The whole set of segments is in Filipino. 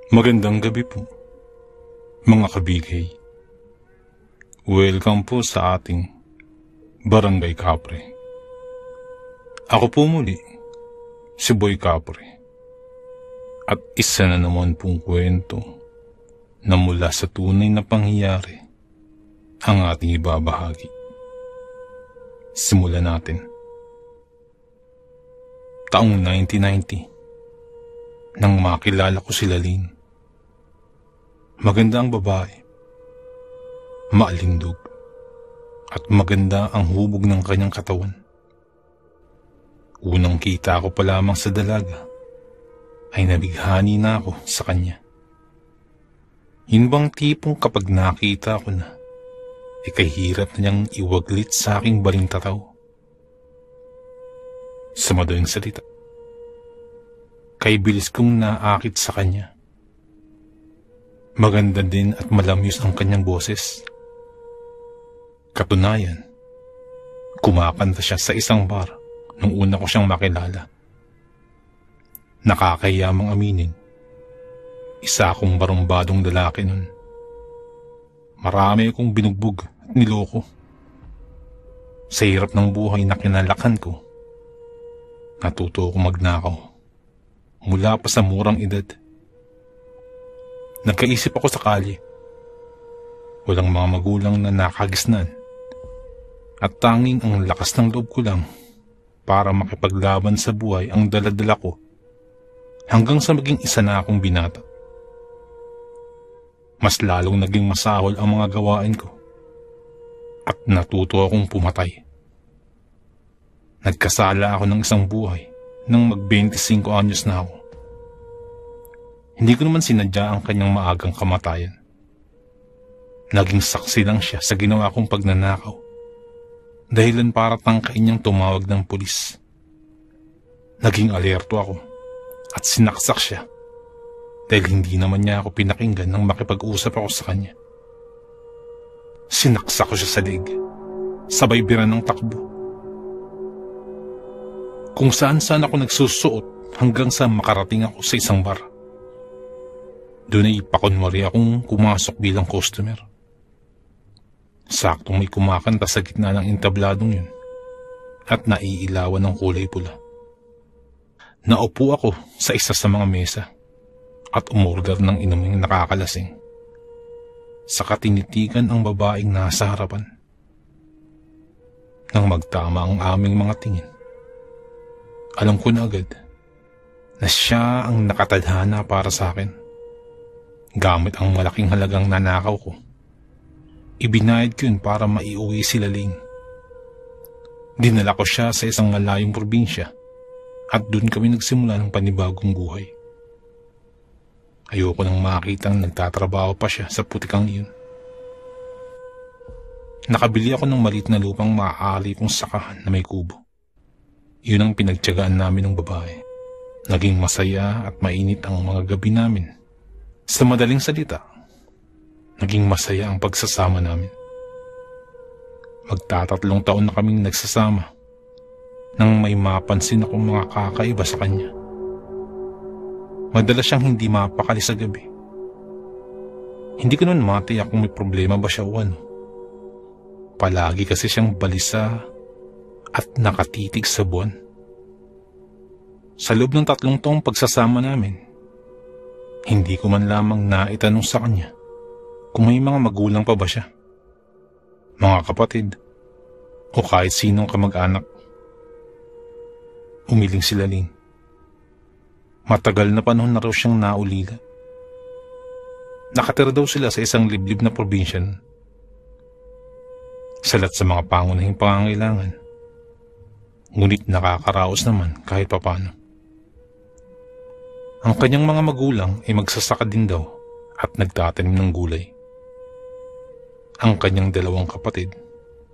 Magandang gabi po, mga kabigay. Welcome po sa ating Barangay Kapre. Ako po muli, si Boy Kapre. At isa na naman pong kwento na mula sa tunay na pangyayari ang ating ibabahagi. Simulan natin. Taong 1990, nang makilala ko si Laline. Maganda ang babae, maalindog, at maganda ang hubog ng kanyang katawan. Unang kita ko pa lamang sa dalaga, ay nabighani na ako sa kanya. Yun bang tipong kapag nakita ko na, ikahirap na niyang iwaglit sa aking balintataw. Sa madaling salita, kay bilis kong naakit sa kanya. Maganda din at malamyos ang kanyang boses. Katunayan, kumakanta siya sa isang bar nung una ko siyang makilala. Nakakahiyamang aminin, isa akong barumbadong lalaki nun. Marami akong binugbog at niloko. Sa hirap ng buhay na kinalakan ko, natuto akong magnakaw mula pa sa murang edad. Nagkaisip ako sa kalye. Walang mga magulang na nakagisnan. At tanging ang lakas ng loob ko lang para makipaglaban sa buhay ang daladala ko hanggang sa maging isa na akong binata. Mas lalong naging masahol ang mga gawain ko at natuto akong pumatay. Nagkasala ako ng isang buhay nang mag-25 anyos na ako. Hindi ko naman sinadya ang kanyang maagang kamatayan. Naging saksi lang siya sa ginawa kong pagnanakaw. Dahilan para tangkain niyang tumawag ng pulis. Naging alerto ako at sinaksak siya dahil hindi naman niya ako pinakinggan nang makipag-usap ako sa kanya. Sinaksak ko siya sa liig, sabay bira ng takbo. Kung saan-saan ako nagsusuot hanggang sa makarating ako sa isang bar. Doon ay pakunwari akong pumasok bilang customer. Saktong may kumakanta sa gitna ng entabladong yun at naiilawan ng kulay pula. Naupo ako sa isa sa mga mesa at umorder ng inuming nakakalasing. Saka tinitigan ang babaeng nasa harapan. Nang magtama ang aming mga tingin, alam ko na agad na siya ang nakatadhana para sa akin. Gamit ang malaking halagang nanakaw ko, ibinayad ko yun para maiuwi si Laline. Dinala ko siya sa isang malayong probinsya at doon kami nagsimula ng panibagong buhay. Ayoko nang makitang nagtatrabaho pa siya sa putikang iyon. Nakabili ako ng maliit na lupang maaari kong sakahan na may kubo. Yun ang pinagtiyagaan namin ng babae. Naging masaya at mainit ang mga gabi namin. Sa madaling salita, naging masaya ang pagsasama namin. Magtatatlong taon na kaming nagsasama nang may mapansin akong mga kakaiba sa kanya. Madalas siyang hindi mapakali sa gabi. Hindi ko nun matiyak kung may problema ba siya o ano. Palagi kasi siyang balisa at nakatitig sa buwan. Sa loob ng 3 taong pagsasama namin, hindi ko man lamang naitanong sa kanya kung may mga magulang pa ba siya, mga kapatid, o kahit sinong kamag-anak. Umiling si Laline. Matagal na panahon na raw siyang naulila. Nakatira daw sila sa isang liblib na probinsya. Salat sa mga pangunahing pangangailangan, ngunit nakakaraos naman kahit papano. Ang kanyang mga magulang ay magsasaka din daw at nagtatanim ng gulay. Ang kanyang 2 kapatid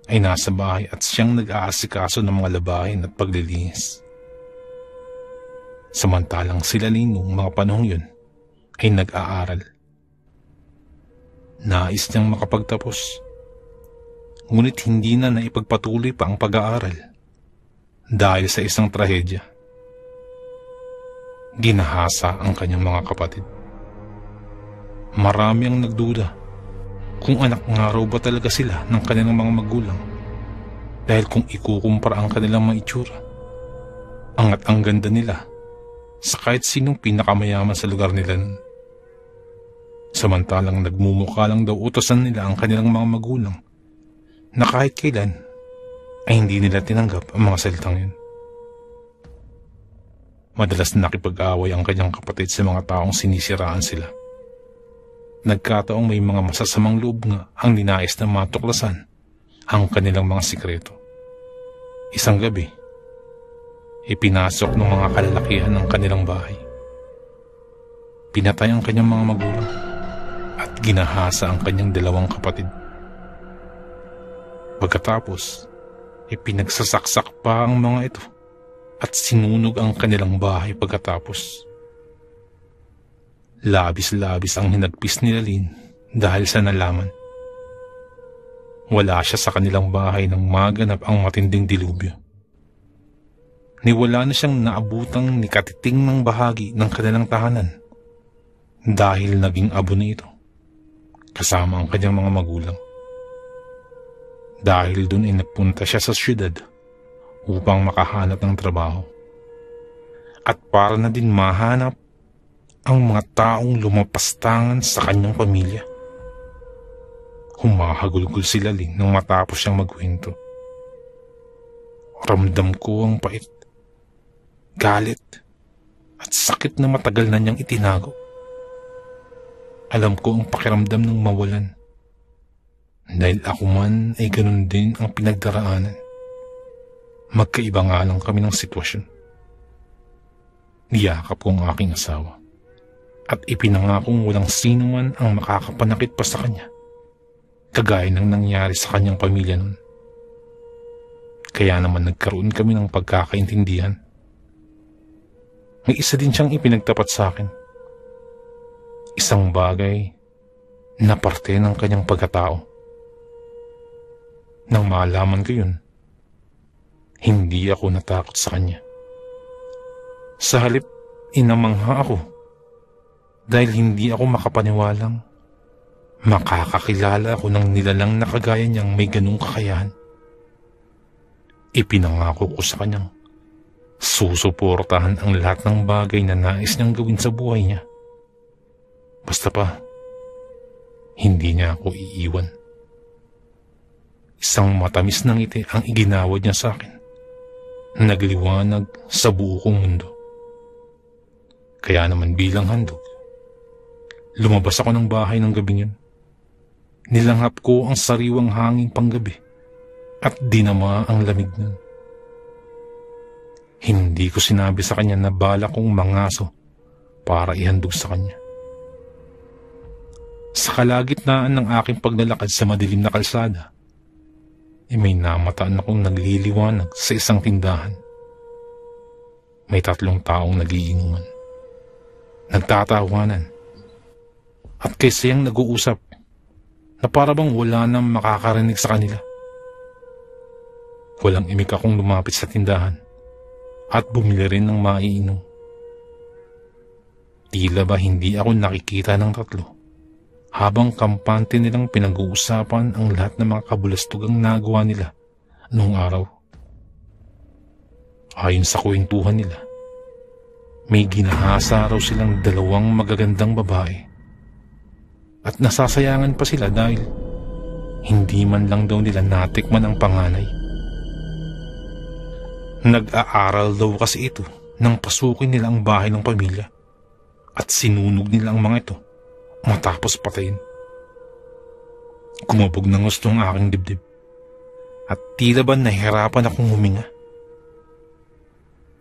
ay nasa bahay at siyang nag-aasikaso ng mga labahin at paglilinis. Samantalang si Laline noong mga panahong yun ay nag-aaral. Nais niyang makapagtapos, ngunit hindi na naipagpatuloy pa ang pag-aaral dahil sa isang trahedya. Ginahasa ang kanyang mga kapatid. Marami ang nagduda kung anak nga raw ba talaga sila ng kanilang mga magulang, dahil kung ikukumpara ang kanilang mga itsura, angat ang ganda nila sa kahit sinong pinakamayaman sa lugar nila nun. Samantalang nagmumukha lang daw utosan nila ang kanilang mga magulang na kahit kailan ay hindi nila tinanggap ang mga salitang yun. Madalas nakipag-away ang kanyang kapatid sa mga taong sinisiraan sila. Nagkataong may mga masasamang loob nga ang ninais na matuklasan ang kanilang mga sikreto. Isang gabi, ipinasok ng mga kalalakihan ng kanilang bahay. Pinatay ang kanyang mga magulang at ginahasa ang kanyang dalawang kapatid. Pagkatapos, ipinagsasaksak pa ang mga ito at sinunog ang kanilang bahay pagkatapos. Labis-labis ang hinagpis ni Lynn dahil sa nalaman. Wala siya sa kanilang bahay nang maganap ang matinding dilubyo. Niwala na siyang naabutang nikatiting ng bahagi ng kanilang tahanan dahil naging abo na ito kasama ang kanyang mga magulang. Dahil dun ay nagpunta siya sa syudad upang makahanap ng trabaho at para na din mahanap ang mga taong lumapastangan sa kanyang pamilya. Humahagulgol si Lynn nang matapos siyang magkwento. Ramdam ko ang pait, galit at sakit na matagal na niyang itinago. Alam ko ang pakiramdam ng mawalan dahil ako man ay ganun din ang pinagdaraanan. Magkaiba nga lang kami ng sitwasyon. Niyakap ko ang aking asawa at ipinangakong walang sino man ang makakapanakit pa sa kanya, kagaya ng nangyari sa kanyang pamilya noon. Kaya naman nagkaroon kami ng pagkakaintindihan. May isa din siyang ipinagtapat sa akin. Isang bagay na parte ng kanyang pagkatao. Nang malaman ko yun, hindi ako natakot sa kanya. Sa halip, inamangha ako dahil hindi ako makapaniwalang makakakilala ako ng nilalang na kagaya niyang may ganung kakayahan. Ipinangako ko sa kanyang susuportahan ang lahat ng bagay na nais niyang gawin sa buhay niya. Basta pa, hindi niya ako iiwan. Isang matamis na ngiti ang iginawad niya sa akin. Nagliwanag sa buo kong mundo. Kaya naman bilang handog, lumabas ako ng bahay ng gabing yun. Nilanghap ko ang sariwang hangin panggabi at dinama ang lamig nun. Hindi ko sinabi sa kanya na bala kong mangaso para ihandog sa kanya. Sa kalagitnaan ng aking paglalakad sa madilim na kalsada, may namataan akong nagliliwanag sa isang tindahan. May 3 taong nagiinuman, nagtatawanan, at kaysayang nag-uusap na para bang wala nang makakarinig sa kanila. Walang imik akong lumapit sa tindahan at bumili rin ng maiinom. Tila ba hindi ako nakikita ng 3 habang kampante nilang pinag-uusapan ang lahat ng mga kabulastugang nagawa nila noong araw. Ayon sa kwentuhan nila, may ginahasa raw silang 2 magagandang babae at nasasayangan pa sila dahil hindi man lang daw nila natikman ang panganay. Nag-aaral daw kasi ito nang pasukin nila ang bahay ng pamilya at sinunog nila ang mga ito matapos patayin. Kumabog ng gusto ang aking dibdib at tila ba nahihirapan akong huminga.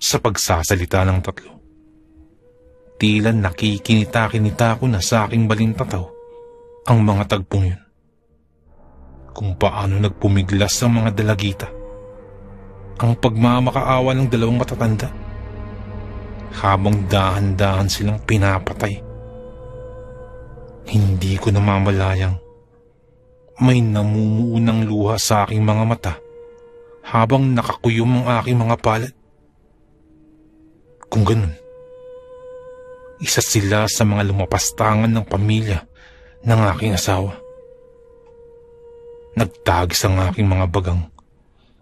Sa pagsasalita ng 3, tila nakikinita-kinita ko na sa aking balintataw ang mga tagpong yun. Kung paano nagpumiglas ang mga dalagita, ang pagmamakaawa ng 2 matatanda habang dahan-dahan silang pinapatay. Hindi ko namamalayang may namumuunang luha sa aking mga mata habang nakakuyom ang aking mga palad. Kung ganun, Isa sila sa mga lumapastangan ng pamilya ng aking asawa. Nagtagis ang aking mga bagang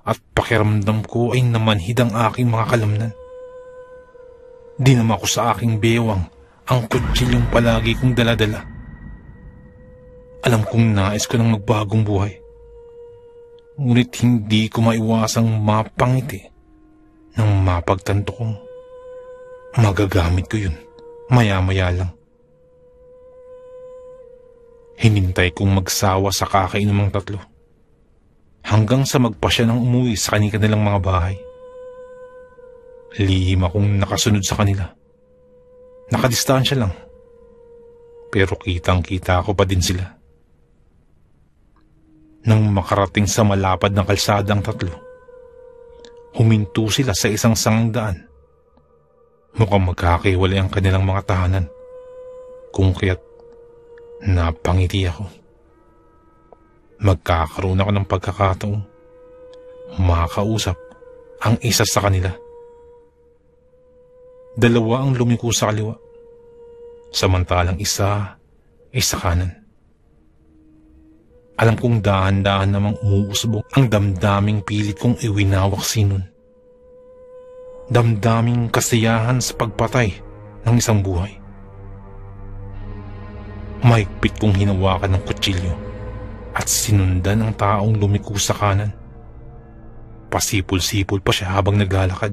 at pakiramdam ko ay namanhid ang aking mga kalamnan. Dinama ko sa aking bewang ang kutsilyong palagi kong daladala. Alam kong nais ko ng magbagong buhay. Ngunit hindi ko maiwasang mapangiti nang mapagtanto kong magagamit ko yun maya-maya lang. Hinintay kong magsawa sa kakainomang tatlo hanggang sa magpasya ng umuwi sa kanilang mga bahay. Lihim akong nakasunod sa kanila. Nakadistansya lang, pero kitang-kita ko pa din sila. Nang makarating sa malapad na kalsada ang tatlo, huminto sila sa isang sangang daan. Mukhang magkakahiwalay ang kanilang mga tahanan, kung kaya't napangiti ako. Magkakaroon ako ng pagkakataong makausap ang isa sa kanila. Dalawa ang lumiko sa kaliwa, samantalang isa ay sa kanan. Alam kong dahan-dahan namang umuusbong ang damdaming pilit kong iwinawak sinon. Damdaming kasiyahan sa pagpatay ng isang buhay. Mahigpit kong hinawakan ng kutsilyo at sinundan ang taong lumiko sa kanan. Pasipol-sipol pa siya habang naglalakad.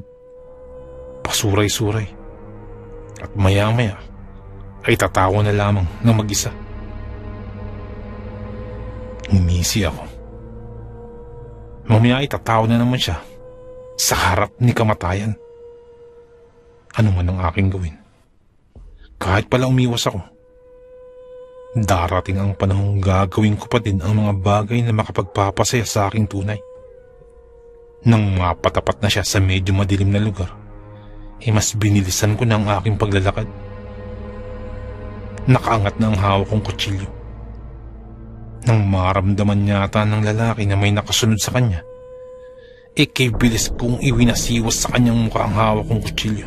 Pasuray-suray. At maya-maya ay tatawa na lamang ng mag-isa. Ngumisi ako. Mamaya ay tatawa na naman siya sa harap ni kamatayan. Ano man ang aking gawin, kahit pala umiwas ako, darating ang panahong gagawin ko pa din ang mga bagay na makapagpapasaya sa aking tunay. Nang mapatapat na siya sa medyo madilim na lugar, mas binilisan ko na ang aking paglalakad. Nakaangat na ang hawak kong kutsilyo. Nang maramdaman yata ng lalaki na may nakasunod sa kanya, ikibilis kong iwinasiwas sa kanyang mukha ang hawak kong kutsilyo,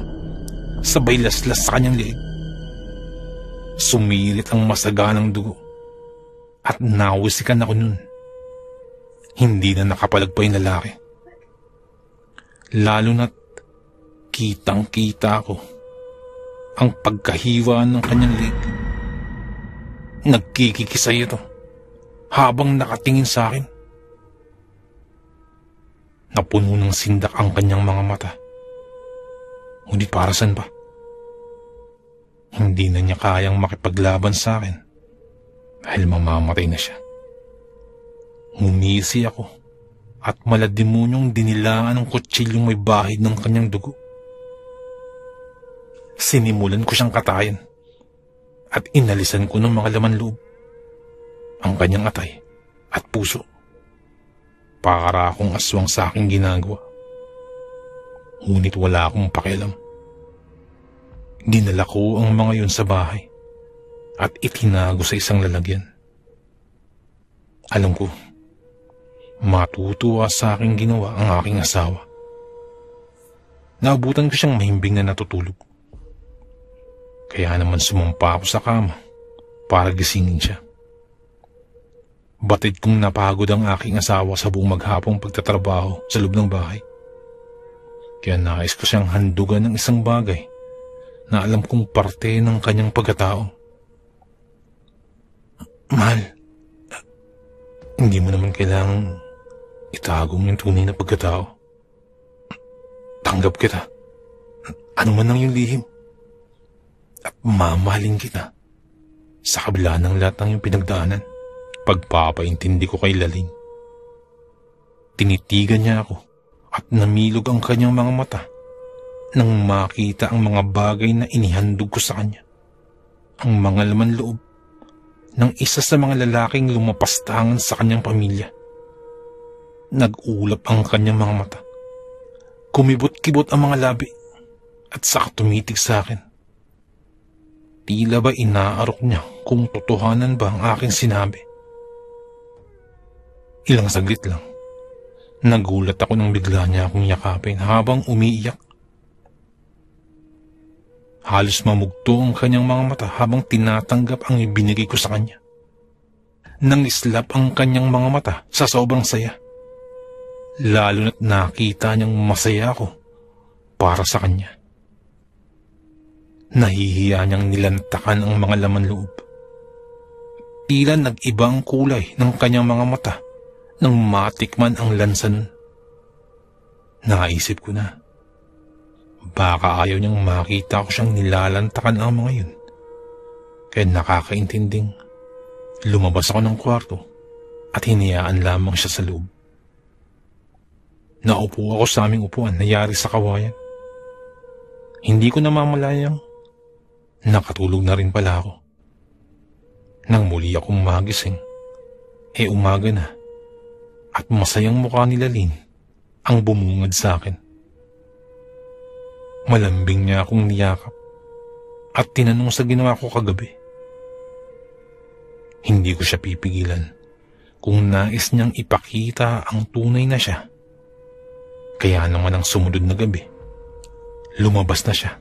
sabay laslas sa kanyang liig. Sumilit ang masaganang dugo at nawisikan ako nun. Hindi na nakapalagpay yung lalaki. Lalo na't kitang-kita ko ang pagkahiwa ng kanyang liig. Nagkikikisay ito habang nakatingin sa akin. Napuno ng sindak ang kanyang mga mata. Ngunit para saan ba? Hindi na niya kayang makipaglaban sa akin dahil mamamatay na siya. Ngumisi ako at malademonyong dinilaan ng kutsilyong may bahid ng kanyang dugo. Sinimulan ko siyang katayan at inalisan ko ng mga laman loob ang kanyang atay at puso. Para akong aswang sa aking ginagawa. Ngunit wala akong pakialam. Dinala ko ang mga yun sa bahay at itinago sa isang lalagyan. Alam ko, matutuwa sa aking ginawa ang aking asawa. Naabutan ko siyang mahimbing na natutulog. Kaya naman sumampa ako sa kama para gisingin siya. Batid kong napagod ang aking asawa sa buong maghapong pagtatrabaho sa loob ng bahay. Kaya nais ko siyang handugan ng isang bagay na alam kong parte ng kanyang pagkatao. Mahal, hindi mo naman kailangang itago mo yung tunay na pagkatao. Tanggap kita. Ano man ang iyong lihim. At mamahalin kita sa kabila ng lahat ng iyong pinagdaanan. Pagpapaintindi ko kay Laling. Tinitigan niya ako at namilog ang kanyang mga mata nang makita ang mga bagay na inihandog ko sa kanya. Ang mga laman loob ng isa sa mga lalaking lumapastangan sa kanyang pamilya. Nag-ulap ang kanyang mga mata. Kumibot-kibot ang mga labi at saka tumitig sa akin. Tila ba inaarok niya kung totohanan ba ang aking sinabi. Ilang saglit lang, nagulat ako nang bigla niya akong yakapin habang umiiyak. Halos mamugto ang kanyang mga mata habang tinatanggap ang ibinigay ko sa kanya. Nangislap ang kanyang mga mata sa sobrang saya. Lalo na't nakita niyang masaya ako para sa kanya. Nahihiya niyang nilantakan ang mga laman loob. Tila nag-iba ang kulay ng kanyang mga mata nang matikman ang lansa nun. Naisip ko na, baka ayaw niyang makita ko siyang nilalantakan ang mga yun. Kaya nakakaintinding lumabas ako ng kwarto at hinayaan lamang siya sa loob. Naupo ako sa aming upuan na yari sa kawayan. Hindi ko namamalayang nakatulog na rin pala ako. Nang muli akong magising, umaga na at masayang mukha ni Lalin ang bumungad sa akin. Malambing niya akong niyakap at tinanong sa ginawa ko kagabi. Hindi ko siya pipigilan kung nais niyang ipakita ang tunay na siya. Kaya naman ang sumunod na gabi, lumabas na siya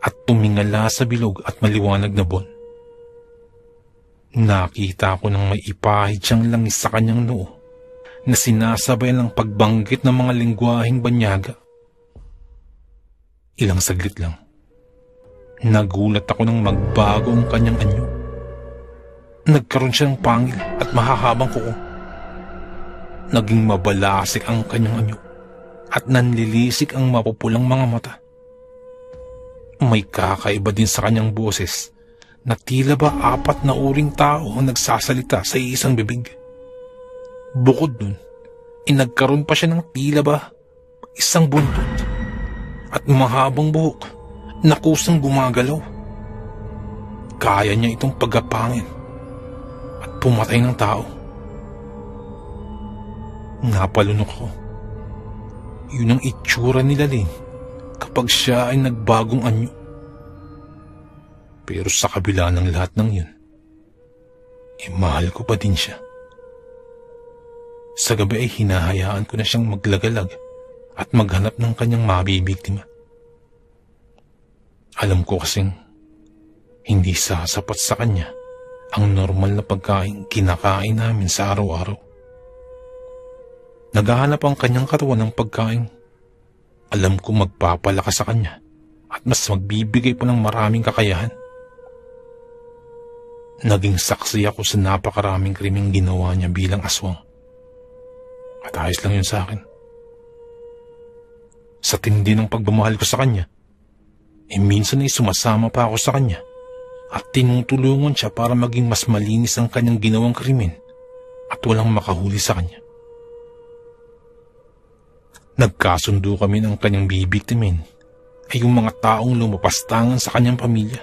at tumingala sa bilog at maliwanag na buwan. Nakita ko nang may ipahid siyang langis sa kanyang noo na sinasabay ng pagbanggit ng mga lengguwaheng banyaga. Ilang saglit lang, nagulat ako nang magbago ang kanyang anyo. Nagkaroon siya ng pangil at mahahabang kuko. Naging mabalasik ang kanyang anyo at nanlilisik ang mapupulang mga mata. May kakaiba din sa kanyang boses na tila ba 4 na uring tao ang nagsasalita sa isang bibig. Bukod dun, nagkaroon pa siya ng tila ba isang buntot at mahabang buhok na kusang gumagalaw. Kaya niya itong pagapangin at pumatay ng tao. Napalunok ako. Yun ang itsura ni Lalin kapag siya ay nagbagong anyo. Pero sa kabila ng lahat ng yun, mahal ko pa din siya. Sa gabi ay hinahayaan ko na siyang maglagalag at maghanap ng kanyang mabibiktima. Alam ko kasing hindi sasapat sa kanya ang normal na pagkain kinakain namin sa araw-araw. Naghahanap ang kanyang katawan ng pagkain. Alam ko magpapalakas sa kanya at mas magbibigay pa ng maraming kakayahan. Naging saksi ako sa napakaraming krimeng ginawa niya bilang aswang. At ayos lang yun sa akin. Sa tindi ng pagmamahal ko sa kanya, minsan ay sumasama pa ako sa kanya at tinutulungan siya para maging mas malinis ang kanyang ginawang krimen at walang makahuli sa kanya. Nagkasundo kami ng kanyang bibiktimin ay yung mga taong lumapastangan sa kanyang pamilya.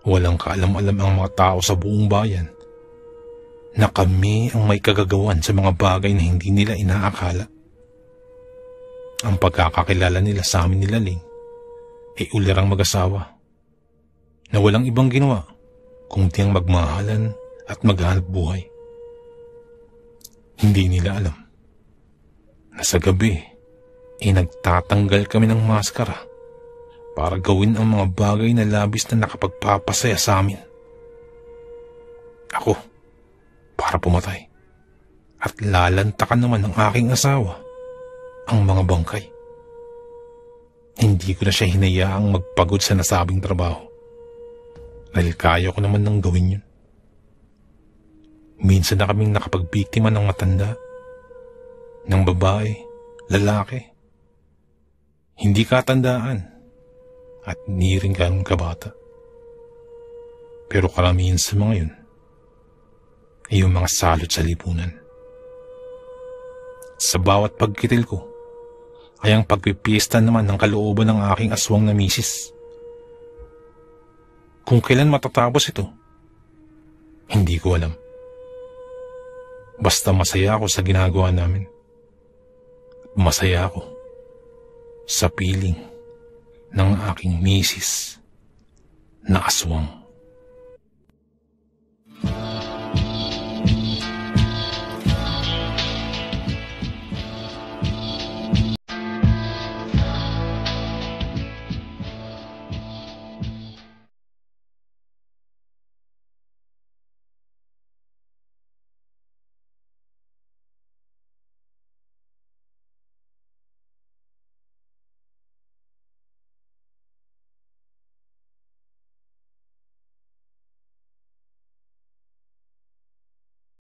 Walang kaalam-alam ang mga tao sa buong bayan na kami ang may kagagawan sa mga bagay na hindi nila inaakala. Ang pagkakakilala nila sa amin ni Lalin ay ulirang mag-asawa na walang ibang ginawa kundi ang magmahalan at maghanap buhay. Hindi nila alam na sa gabi nagtatanggal kami ng maskara para gawin ang mga bagay na labis na nakapagpapasaya sa amin. Ako, para pumatay. At lalantakan naman ng aking asawa ang mga bangkay. Hindi ko na siya hinayaang magpagod sa nasabing trabaho. Dahil kaya ko naman nang gawin yun. Minsan na kaming nakapagbiktima ng matanda, ng babae, lalaki. Hindi katandaan at hindi rin ganun kabata. Pero karamihan sa mga yun ay yung mga salot sa lipunan. Sa bawat pagkitil ko ay ang pagpipiesta naman ng kalooban ng aking aswang na misis. Kung kailan matatapos ito, hindi ko alam. Basta masaya ako sa ginagawa namin. Masaya ako sa piling ng aking misis na aswang.